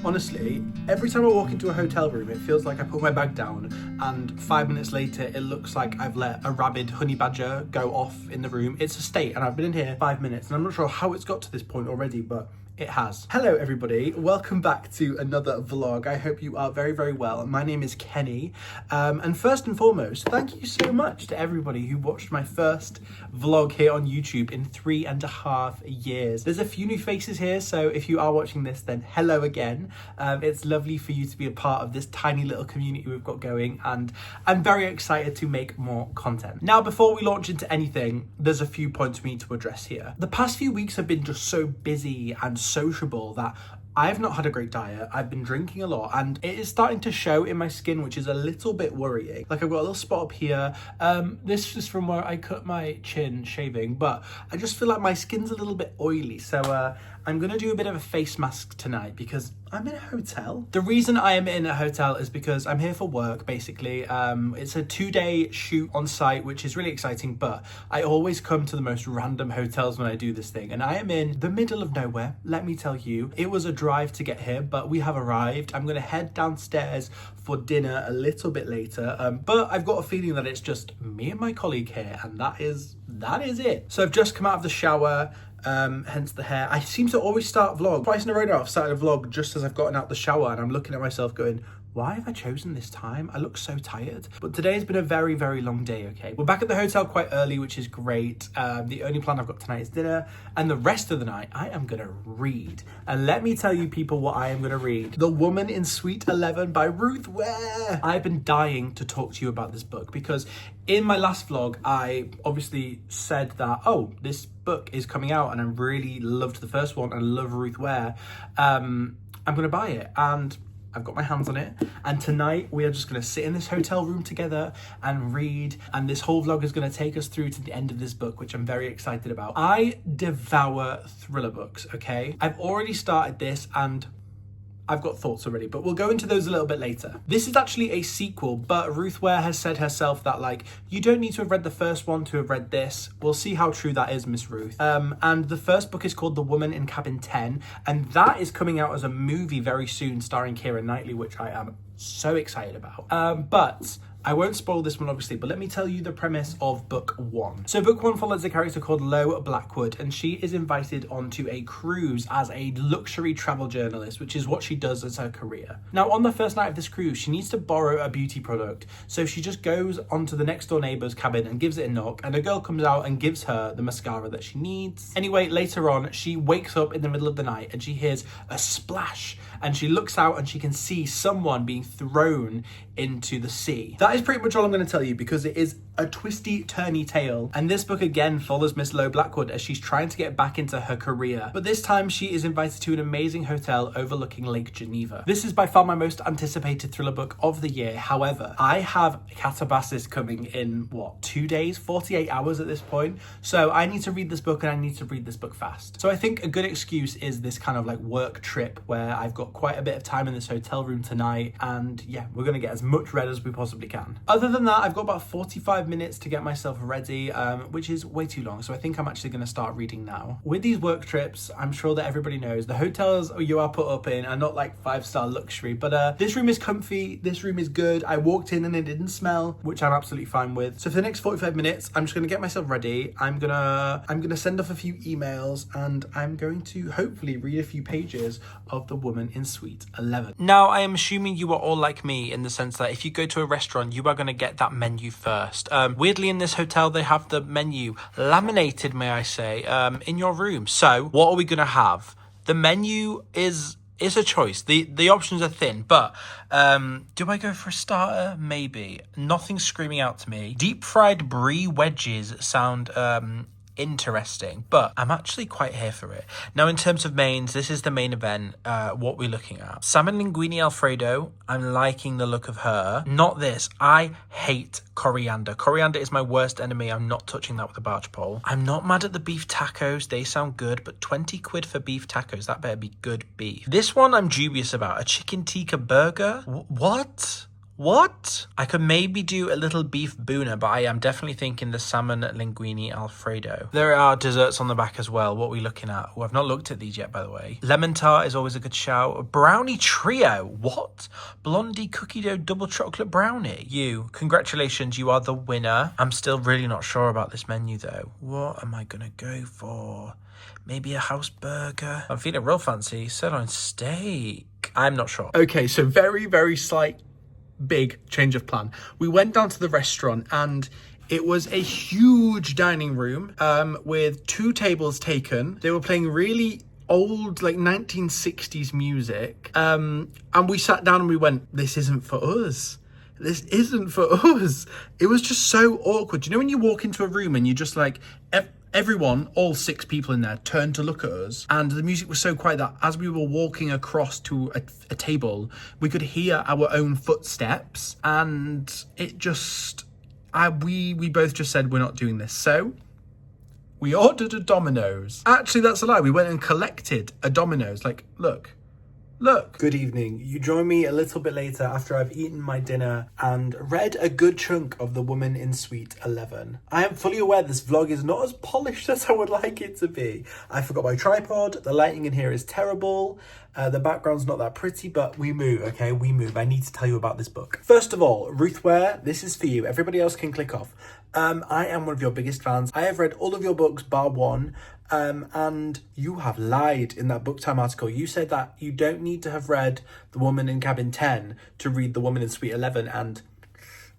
Honestly, every time I walk into a hotel room, it feels like I put my bag down and 5 minutes later, it looks like I've let a rabid honey badger go off in the room. It's a state, and I've been in here 5 minutes, and I'm not sure how it's got to this point already, but it has. Hello everybody, welcome back to another vlog. I hope you are very, very well. My name is Kenny, and first and foremost, thank you so much to everybody who watched my first vlog here on YouTube in 3.5 years. There's a few new faces here, so if you are watching this, then hello again. It's lovely for you to be a part of this tiny little community we've got going, and I'm very excited to make more content. Now, before we launch into anything, there's a few points we need to address here. The past few weeks have been just so busy and sociable that I've not had a great diet. I've been drinking a lot and it is starting to show in my skin, which is a little bit worrying. Like, I've got a little spot up here. This is from where I cut my chin shaving, but I just feel like my skin's a little bit oily. So I'm gonna do a bit of a face mask tonight because I'm in a hotel. The reason I am in a hotel is because I'm here for work, basically. It's a 2-day shoot on site, which is really exciting, but I always come to the most random hotels when I do this thing. And I am in the middle of nowhere, let me tell you. It was a drive to get here, but we have arrived. I'm gonna head downstairs for dinner a little bit later, but I've got a feeling that it's just me and my colleague here, and that is it. So I've just come out of the shower, hence the hair. I seem to always start vlog twice in a row now. I've started a vlog just as I've gotten out the shower, and I'm looking at myself going, why have I chosen this time? I look so tired. But today's been a very, very long day, okay? We're back at the hotel quite early, which is great. The only plan I've got tonight is dinner, and the rest of the night I am gonna read. And let me tell you people what I am gonna read. The Woman in Suite 11 by Ruth Ware. I've been dying to talk to you about this book because in my last vlog, I obviously said that, oh, this book is coming out and I really loved the first one and I love Ruth Ware. I'm gonna buy it, and I've got my hands on it, and tonight we are just going to sit in this hotel room together and read, and this whole vlog is going to take us through to the end of this book, which I'm very excited about. I devour thriller books, okay? I've already started this and I've got thoughts already, but we'll go into those a little bit later. This is actually a sequel, but Ruth Ware has said herself that, like, you don't need to have read the first one to have read this. We'll see how true that is, Miss Ruth. And the first book is called The Woman in Cabin 10, and that is coming out as a movie very soon starring Keira Knightley, which I am so excited about. But I won't spoil this one, obviously, but let me tell you the premise of book 1. So book 1 follows a character called Lo Blackwood, and she is invited onto a cruise as a luxury travel journalist, which is what she does as her career. Now, on the first night of this cruise, she needs to borrow a beauty product, so she just goes onto the next door neighbor's cabin and gives it a knock, and a girl comes out and gives her the mascara that she needs. Anyway, later on, she wakes up in the middle of the night and she hears a splash, and she looks out and she can see someone being thrown into the sea. That is pretty much all I'm going to tell you because it is a twisty, turny tale. And this book again follows Miss Lo Blackwood as she's trying to get back into her career. But this time she is invited to an amazing hotel overlooking Lake Geneva. This is by far my most anticipated thriller book of the year. However, I have catabasis coming in, 2 days, 48 hours at this point. So I need to read this book and I need to read this book fast. So I think a good excuse is this kind of like work trip where I've got quite a bit of time in this hotel room tonight. And yeah, we're going to get as much read as we possibly can. Other than that, I've got about 45 minutes to get myself ready, which is way too long. So I think I'm actually going to start reading now. With these work trips, I'm sure that everybody knows the hotels you are put up in are not like 5-star luxury, but this room is comfy. This room is good. I walked in and it didn't smell, which I'm absolutely fine with. So for the next 45 minutes, I'm just going to get myself ready. I'm gonna send off a few emails and I'm going to hopefully read a few pages of The Woman in Suite 11. Now, I am assuming you are all like me in the sense that if you go to a restaurant, you are going to get that menu first. Weirdly, in this hotel, they have the menu laminated, may I say, in your room. So what are we going to have? The menu is a choice. The options are thin, but do I go for a starter? Maybe. Nothing's screaming out to me. Deep fried brie wedges sound interesting, but I'm actually quite here for it. Now, in terms of mains, this is the main event. What we're looking at: salmon linguine alfredo. I'm liking the look of her. Not this. I hate coriander. Coriander is my worst enemy. I'm not touching that with a barge pole. I'm not mad at the beef tacos. They sound good, but 20 quid for beef tacos, that better be good beef. This one I'm dubious about. A chicken tikka burger. What? What? I could maybe do a little beef boona, but I am definitely thinking the salmon linguine Alfredo. There are desserts on the back as well. What are we looking at? Oh, I've not looked at these yet, by the way. Lemon tart is always a good shout. Brownie trio. What? Blondie cookie dough double chocolate brownie. You. Congratulations, you are the winner. I'm still really not sure about this menu though. What am I gonna go for? Maybe a house burger. I'm feeling real fancy. Sirloin steak. I'm not sure. Okay, so very, very slight, big change of plan. We went down to the restaurant and it was a huge dining room with 2 tables taken. They were playing really old, like 1960s music. And we sat down and we went, this isn't for us. This isn't for us. It was just so awkward. You know when you walk into a room and you just like, everyone, all 6 people in there, turned to look at us, and the music was so quiet that as we were walking across to a table, we could hear our own footsteps, and it just, we both just said we're not doing this. So we ordered a Domino's. Actually, that's a lie. We went and collected a Domino's. Like, look. Good evening. You join me a little bit later after I've eaten my dinner and read a good chunk of The Woman in Suite 11. I am fully aware this vlog is not as polished as I would like it to be. I forgot my tripod, the lighting in here is terrible, the background's not that pretty, but we move, okay? We move. I need to tell you about this book. First of all, Ruth Ware, this is for you. Everybody else can click off. I am one of your biggest fans. I have read all of your books bar one. And you have lied in that BookTime article. You said that you don't need to have read The Woman in Cabin 10 to read The Woman in Suite 11, and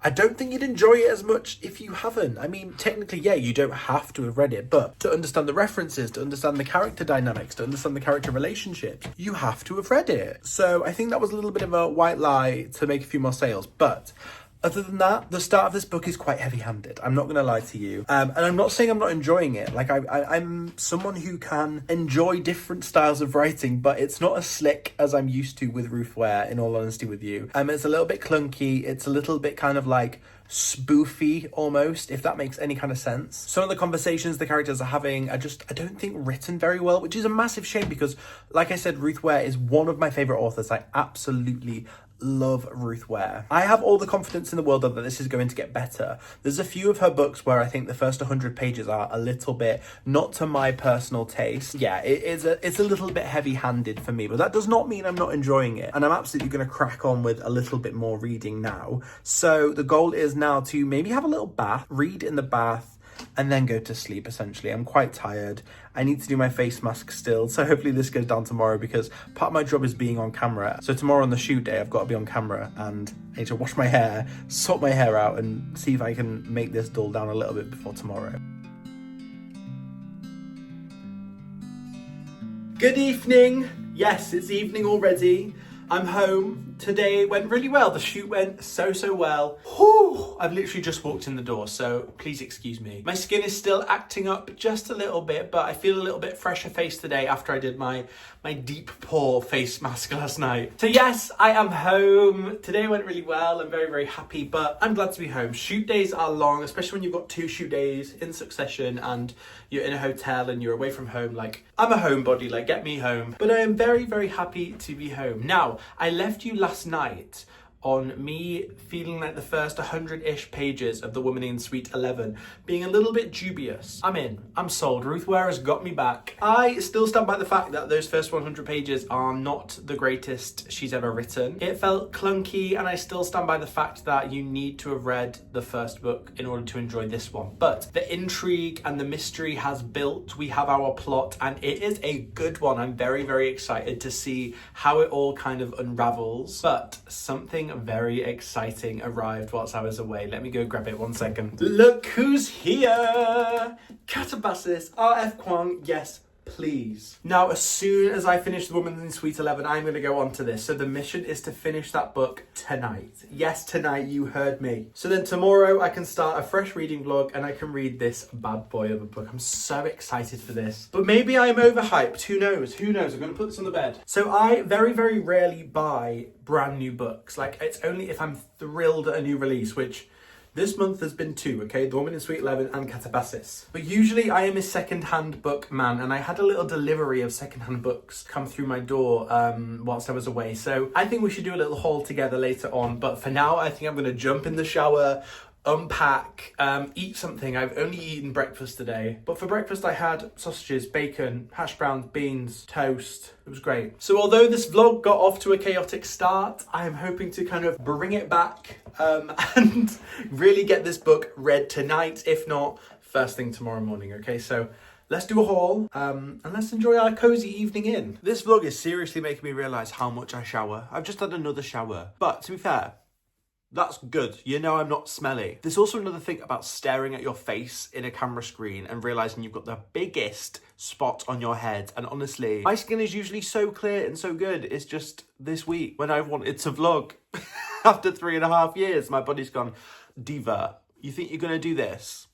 I don't think you'd enjoy it as much if you haven't. I mean, technically, yeah, you don't have to have read it, but to understand the references, to understand the character dynamics, to understand the character relationships, you have to have read it. So I think that was a little bit of a white lie to make a few more sales, but other than that, the start of this book is quite heavy-handed. I'm not going to lie to you. And I'm not saying I'm not enjoying it. Like, I'm someone who can enjoy different styles of writing, but it's not as slick as I'm used to with Ruth Ware, in all honesty with you. It's a little bit clunky. It's a little bit kind of like spoofy almost, if that makes any kind of sense. Some of the conversations the characters are having are just, I don't think, written very well, which is a massive shame because, like I said, Ruth Ware is one of my favourite authors. I absolutely love Ruth Ware. I have all the confidence in the world that this is going to get better. There's a few of her books where I think the first 100 pages are a little bit not to my personal taste. Yeah, it's a little bit heavy-handed for me, but that does not mean I'm not enjoying it. And I'm absolutely going to crack on with a little bit more reading now. So the goal is now to maybe have a little bath, read in the bath, and then go to sleep, essentially. I'm quite tired. I need to do my face mask still, so hopefully this goes down tomorrow because part of my job is being on camera. So tomorrow on the shoot day, I've got to be on camera and I need to wash my hair, sort my hair out, and see if I can make this dull down a little bit before tomorrow. Good evening. Yes, it's evening already. I'm home. Today went really well. The shoot went so well. Whew. I've literally just walked in the door, so please excuse me. My skin is still acting up just a little bit, but I feel a little bit fresher faced today after I did my deep pore face mask last night. So yes, I am home. Today went really well. I'm very happy, but I'm glad to be home. Shoot days are long, especially when you've got 2 shoot days in succession and you're in a hotel and you're away from home. Like, I'm a homebody, like, get me home. But I am very happy to be home. Now, I left you last night on me feeling like the first 100-ish pages of The Woman in Suite 11 being a little bit dubious. I'm in. I'm sold. Ruth Ware has got me back. I still stand by the fact that those first 100 pages are not the greatest she's ever written. It felt clunky, and I still stand by the fact that you need to have read the first book in order to enjoy this one. But the intrigue and the mystery has built. We have our plot, and it is a good one. I'm very excited to see how it all kind of unravels. But something very exciting arrived whilst I was away. Let me go grab it 1 second. Look who's here! Catabasis, R.F. Kwong, yes, please. Now, as soon as I finish The Woman in Suite 11, I'm going to go on to this. So the mission is to finish that book tonight. Yes, tonight, you heard me. So then tomorrow I can start a fresh reading vlog and I can read this bad boy of a book. I'm so excited for this. But maybe I'm overhyped. Who knows? Who knows? I'm going to put this on the bed. So I very rarely buy brand new books. Like, it's only if I'm thrilled at a new release, which This month has been two, okay? The Woman in Suite 11 and Catabasis. But usually I am a second-hand book man, and I had a little delivery of second-hand books come through my door whilst I was away. So I think we should do a little haul together later on. But for now, I think I'm going to jump in the shower, unpack, eat something. I've only eaten breakfast today. But for breakfast, I had sausages, bacon, hash browns, beans, toast. It was great. So although this vlog got off to a chaotic start, I am hoping to kind of bring it back and really get this book read tonight, if not first thing tomorrow morning, okay? So let's do a haul and let's enjoy our cozy evening in. This vlog is seriously making me realise how much I shower. I've just had another shower. But to be fair, that's good. You know I'm not smelly. There's also another thing about staring at your face in a camera screen and realising you've got the biggest spot on your head. And honestly, my skin is usually so clear and so good. It's just this week when I wanted to vlog after 3.5 years, my body's gone, Diva, you think you're going to do this?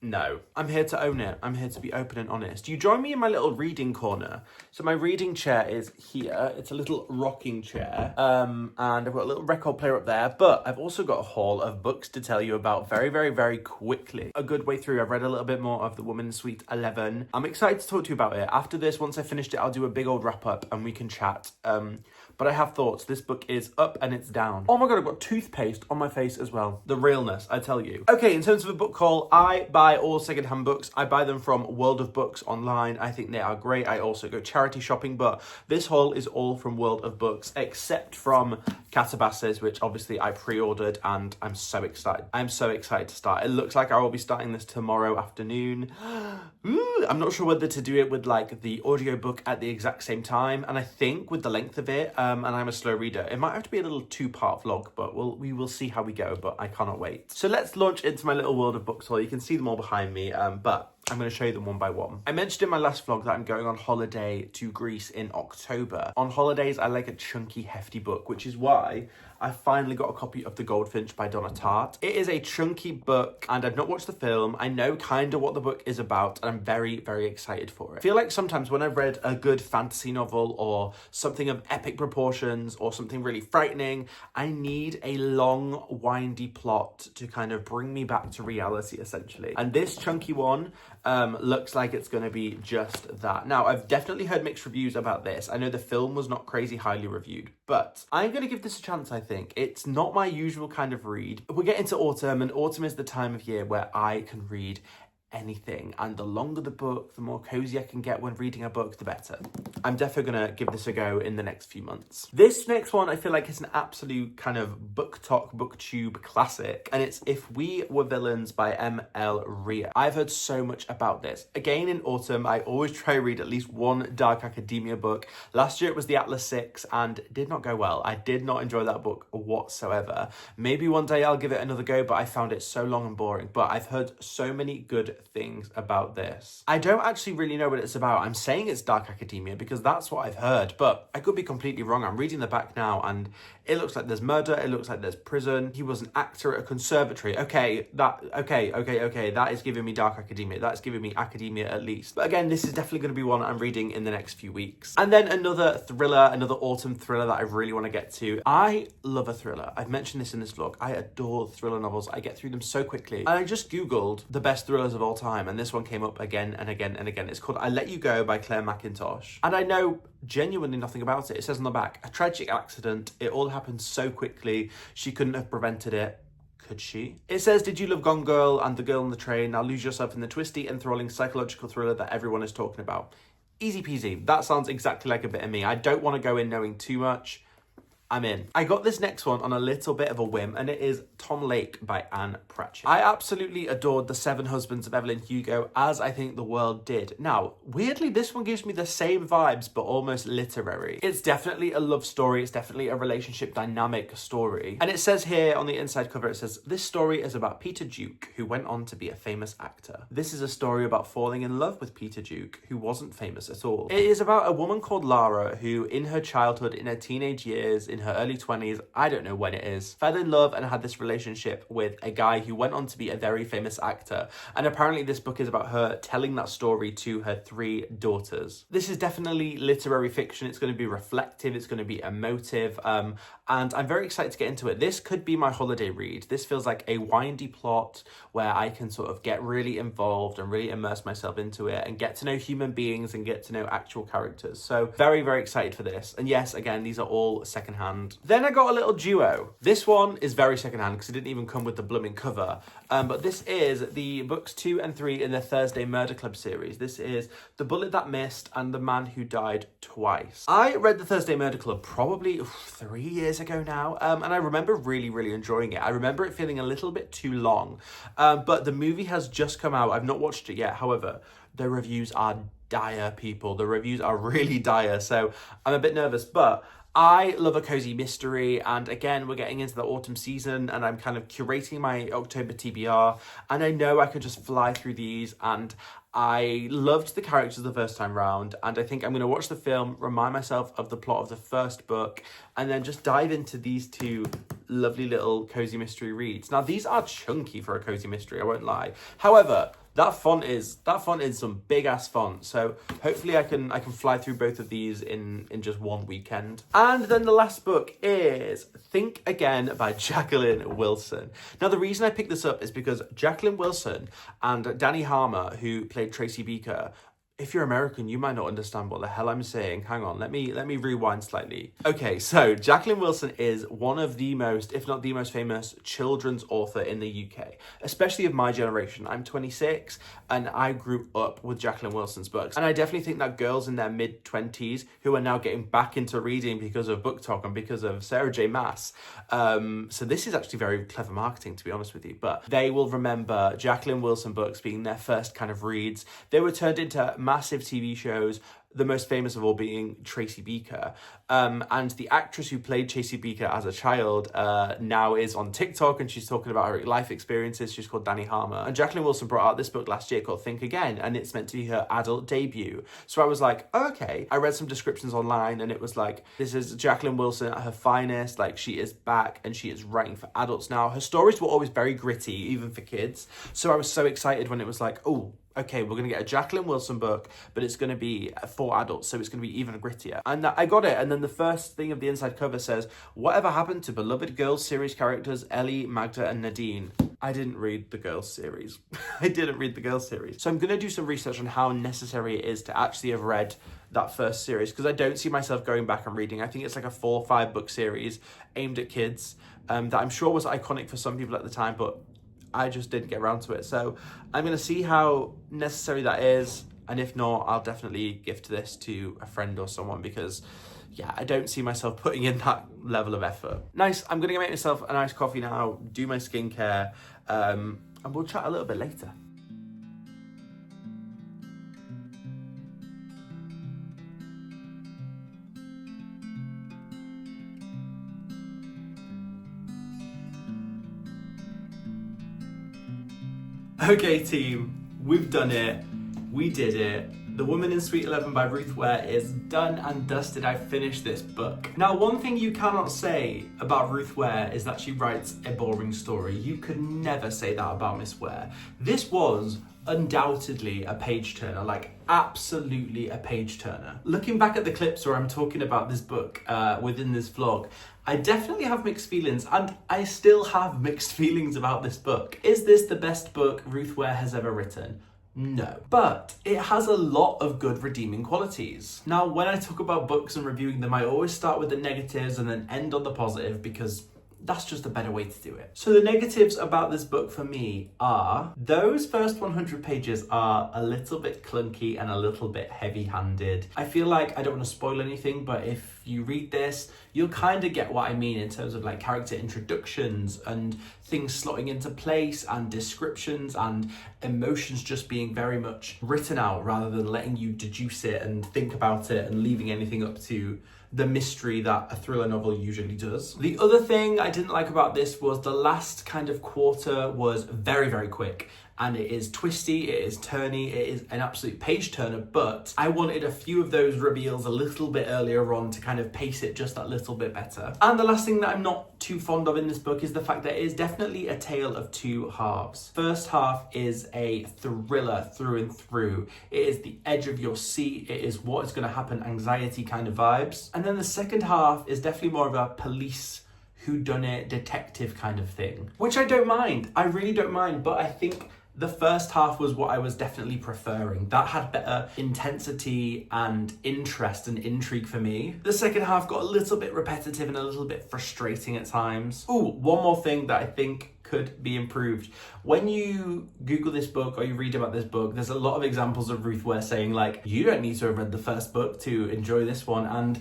No. I'm here to own it. I'm here to be open and honest. You join me in my little reading corner. So my reading chair is here. It's a little rocking chair. And I've got a little record player up there. But I've also got a haul of books to tell you about very, very, very quickly. A good way through. I've read a little bit more of The Woman in Suite 11. I'm excited to talk to you about it. After this, once I finished it, I'll do a big old wrap up and we can chat. But I have thoughts. This book is up and it's down. Oh my God, I've got toothpaste on my face as well. The realness, I tell you. Okay, in terms of a book haul, I buy all secondhand books. I buy them from World of Books online. I think they are great. I also go charity shopping, but this haul is all from World of Books, except from Catabasis, which obviously I pre-ordered and I'm so excited. I'm so excited to start. It looks like I will be starting this tomorrow afternoon. Ooh, I'm not sure whether to do it with like the audiobook at the exact same time. And I think with the length of it, and I'm a slow reader, it might have to be a little 2-part vlog, but we will see how we go, but I cannot wait. So let's launch into my little World of Books haul. You can see them all behind me, but I'm going to show you them one by one. I mentioned in my last vlog that I'm going on holiday to Greece in October. On holidays, I like a chunky, hefty book, which is why I finally got a copy of The Goldfinch by Donna Tartt. It is a chunky book, and I've not watched the film. I know kind of what the book is about, and I'm very, very excited for it. I feel like sometimes when I've read a good fantasy novel or something of epic proportions or something really frightening, I need a long, windy plot to kind of bring me back to reality, essentially. And this chunky one looks like it's going to be just that. Now, I've definitely heard mixed reviews about this. I know the film was not crazy highly reviewed, but I'm going to give this a chance, I think. It's not my usual kind of read. We're getting to autumn, and autumn is the time of year where I can read anything, and the longer the book, the more cozy I can get when reading a book, the better. I'm definitely gonna give this a go in the next few months. This next one I feel like is an absolute kind of BookTube classic, and it's If We Were Villains by M.L. Rea. I've heard so much about this. Again, in autumn, I always try to read at least one dark academia book. Last year it was The Atlas 6 and it did not go well. I did not enjoy that book whatsoever. Maybe one day I'll give it another go, but I found it so long and boring. But I've heard so many good things about this. I don't actually really know what it's about. I'm saying it's dark academia because that's what I've heard, but I could be completely wrong. I'm reading the back now and it looks like there's murder, it looks like there's prison. He was an actor at a conservatory. Okay, that is giving me dark academia. That's giving me academia at least. But again, this is definitely going to be one I'm reading in the next few weeks. And then another thriller, another autumn thriller that I really want to get to. I love a thriller. I've mentioned this in this vlog. I adore thriller novels. I get through them so quickly. And I just Googled the best thrillers of all time, and this one came up again and again and again. It's called I Let You Go by Claire McIntosh. And I know genuinely nothing about it. It says on the back, a tragic accident. It all happened so quickly. She couldn't have prevented it. Could she? It says, did you love Gone Girl and The Girl on the Train? Now lose yourself in the twisty, enthralling psychological thriller that everyone is talking about. Easy peasy. That sounds exactly like a bit of me. I don't want to go in knowing too much. I'm in. I got this next one on a little bit of a whim, and it is Tom Lake by Anne Pratchett. I absolutely adored The Seven Husbands of Evelyn Hugo, as I think the world did. Now, weirdly, this one gives me the same vibes, but almost literary. It's definitely a love story. It's definitely a relationship dynamic story. And it says here on the inside cover, it says, this story is about Peter Duke, who went on to be a famous actor. This is a story about falling in love with Peter Duke, who wasn't famous at all. It is about a woman called Lara, who in her childhood, in her teenage years, in her early 20s. I don't know when it is. Fell in love and had this relationship with a guy who went on to be a very famous actor. And apparently this book is about her telling that story to her 3 daughters. This is definitely literary fiction. It's going to be reflective. It's going to be emotive. And I'm very excited to get into it. This could be my holiday read. This feels like a windy plot where I can sort of get really involved and really immerse myself into it and get to know human beings and get to know actual characters. So very, very excited for this. And yes, again, these are all secondhand. Then I got a little duo. This one is very secondhand because it didn't even come with the blooming cover. But this is the books 2 and 3 in the Thursday Murder Club series. This is The Bullet That Missed and The Man Who Died Twice. I read the Thursday Murder Club probably 3 years ago now. And I remember really, really enjoying it. I remember it feeling a little bit too long. But the movie has just come out. I've not watched it yet. However, the reviews are dire, people. The reviews are really dire. So I'm a bit nervous, but I love a cozy mystery, and again, we're getting into the autumn season, and I'm kind of curating my October TBR, and I know I could just fly through these, and I loved the characters the first time round, and I think I'm going to watch the film, remind myself of the plot of the first book, and then just dive into these 2 lovely little cozy mystery reads. Now, these are chunky for a cozy mystery, I won't lie. However, that font is some big ass font. So hopefully I can fly through both of these in just one weekend. And then the last book is Think Again by Jacqueline Wilson. Now the reason I picked this up is because Jacqueline Wilson and Danny Harmer, who played Tracy Beaker, if you're American, you might not understand what the hell I'm saying. Hang on, let me rewind slightly. Okay, so Jacqueline Wilson is one of the most, if not the most famous children's author in the UK, especially of my generation. I'm 26 and I grew up with Jacqueline Wilson's books. And I definitely think that girls in their mid-20s who are now getting back into reading because of BookTok and because of Sarah J. Maas. So this is actually very clever marketing, to be honest with you, but they will remember Jacqueline Wilson books being their first kind of reads. They were turned into massive TV shows, the most famous of all being Tracy Beaker. And the actress who played Tracy Beaker as a child now is on TikTok, and she's talking about her life experiences. She's called Danny Harmer. And Jacqueline Wilson brought out this book last year called Think Again, and it's meant to be her adult debut. So I was like, oh, okay. I read some descriptions online, and it was like, this is Jacqueline Wilson at her finest. Like, she is back, and she is writing for adults now. Her stories were always very gritty, even for kids. So I was so excited when it was like, oh, okay, we're going to get a Jacqueline Wilson book, but it's going to be for adults, so it's going to be even grittier. And I got it, and then the first thing of the inside cover says, whatever happened to beloved Girls series characters Ellie, Magda, and Nadine? I didn't read the Girls series. I didn't read the Girls series. So I'm going to do some research on how necessary it is to actually have read that first series, because I don't see myself going back and reading. I think it's like a 4 or 5 book series aimed at kids that I'm sure was iconic for some people at the time, but I just didn't get around to it. So I'm going to see how necessary that is. And if not, I'll definitely gift this to a friend or someone, because yeah, I don't see myself putting in that level of effort. Nice. I'm going to make myself a nice coffee now, do my skincare, and we'll chat a little bit later. Okay, team, we've done it. We did it. The Woman in Suite 11 by Ruth Ware is done and dusted. I finished this book. Now, one thing you cannot say about Ruth Ware is that she writes a boring story. You could never say that about Miss Ware. This was undoubtedly a page turner, like absolutely a page turner. Looking back at the clips where I'm talking about this book within this vlog, I definitely have mixed feelings, and I still have mixed feelings about this book. Is this the best book Ruth Ware has ever written? No, but it has a lot of good redeeming qualities. Now, when I talk about books and reviewing them, I always start with the negatives and then end on the positive, because that's just a better way to do it. So the negatives about this book for me are, those first 100 pages are a little bit clunky and a little bit heavy-handed. I feel like I don't want to spoil anything, but if you read this, you'll kind of get what I mean in terms of like character introductions and things slotting into place and descriptions and emotions just being very much written out rather than letting you deduce it and think about it and leaving anything up to the mystery that a thriller novel usually does. The other thing I didn't like about this was the last kind of quarter was very, very quick. and it is twisty, it is turny, it is an absolute page turner, but I wanted a few of those reveals a little bit earlier on to kind of pace it just that little bit better. And the last thing that I'm not too fond of in this book is the fact that it is definitely a tale of two halves. First half is a thriller through and through. It is the edge of your seat, it is what is going to happen, anxiety kind of vibes. And then the second half is definitely more of a police whodunit detective kind of thing, which I don't mind. I really don't mind, but I think the first half was what I was definitely preferring. That had better intensity and interest and intrigue for me. The second half got a little bit repetitive and a little bit frustrating at times. Ooh, one more thing that I think could be improved. When you Google this book or you read about this book, there's a lot of examples of Ruth Ware saying like, you don't need to have read the first book to enjoy this one. And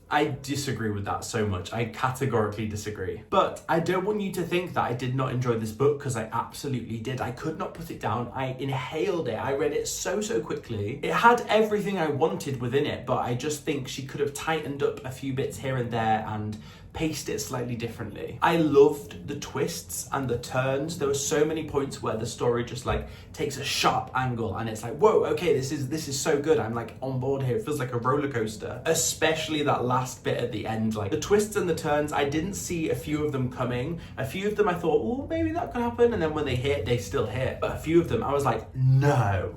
I disagree with that so much. I categorically disagree. But I don't want you to think that I did not enjoy this book, because I absolutely did. I could not put it down. I inhaled it. I read it so quickly. It had everything I wanted within it, but I just think she could have tightened up a few bits here and there and paced it slightly differently. I loved the twists and the turns. There were so many points where the story just like takes a sharp angle and it's like, whoa, okay, this is so good. I'm like on board here. It feels like a roller coaster, especially that last bit at the end. Like the twists and the turns, I didn't see a few of them coming. A few of them I thought, oh, maybe that could happen. And then when they hit, they still hit. But a few of them I was like, no,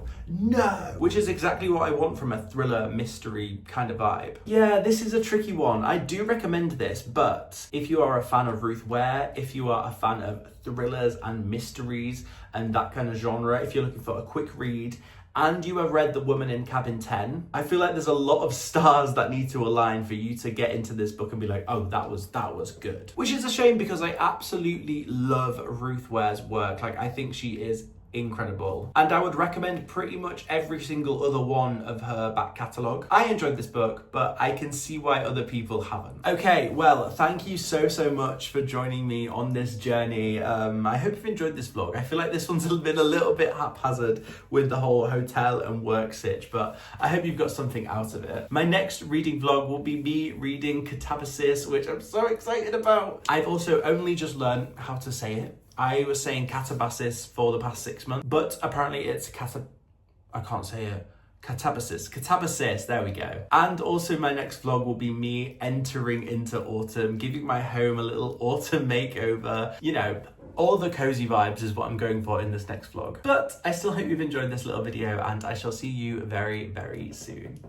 which is exactly what I want from a thriller mystery kind of vibe. Yeah, this is a tricky one. I do recommend this, but if you are a fan of Ruth Ware, if you are a fan of thrillers and mysteries and that kind of genre, if you're looking for a quick read and you have read The Woman in Cabin 10, I feel like there's a lot of stars that need to align for you to get into this book and be like, oh, that was good. Which is a shame, because I absolutely love Ruth Ware's work. Like, I think she is incredible, and I would recommend pretty much every single other one of her back catalogue. I enjoyed this book, but I can see why other people haven't. Okay, well, thank you so much for joining me on this journey. I hope you've enjoyed this vlog. I feel like this one's been a little bit haphazard with the whole hotel and work sitch, but I hope you've got something out of it. My next reading vlog will be me reading Catabasis, which I'm so excited about. I've also only just learned how to say it. I was saying catabasis for the past 6 months, but apparently it's I can't say it. Catabasis, there we go. And also my next vlog will be me entering into autumn, giving my home a little autumn makeover. You know, all the cozy vibes is what I'm going for in this next vlog. But I still hope you've enjoyed this little video, and I shall see you very soon.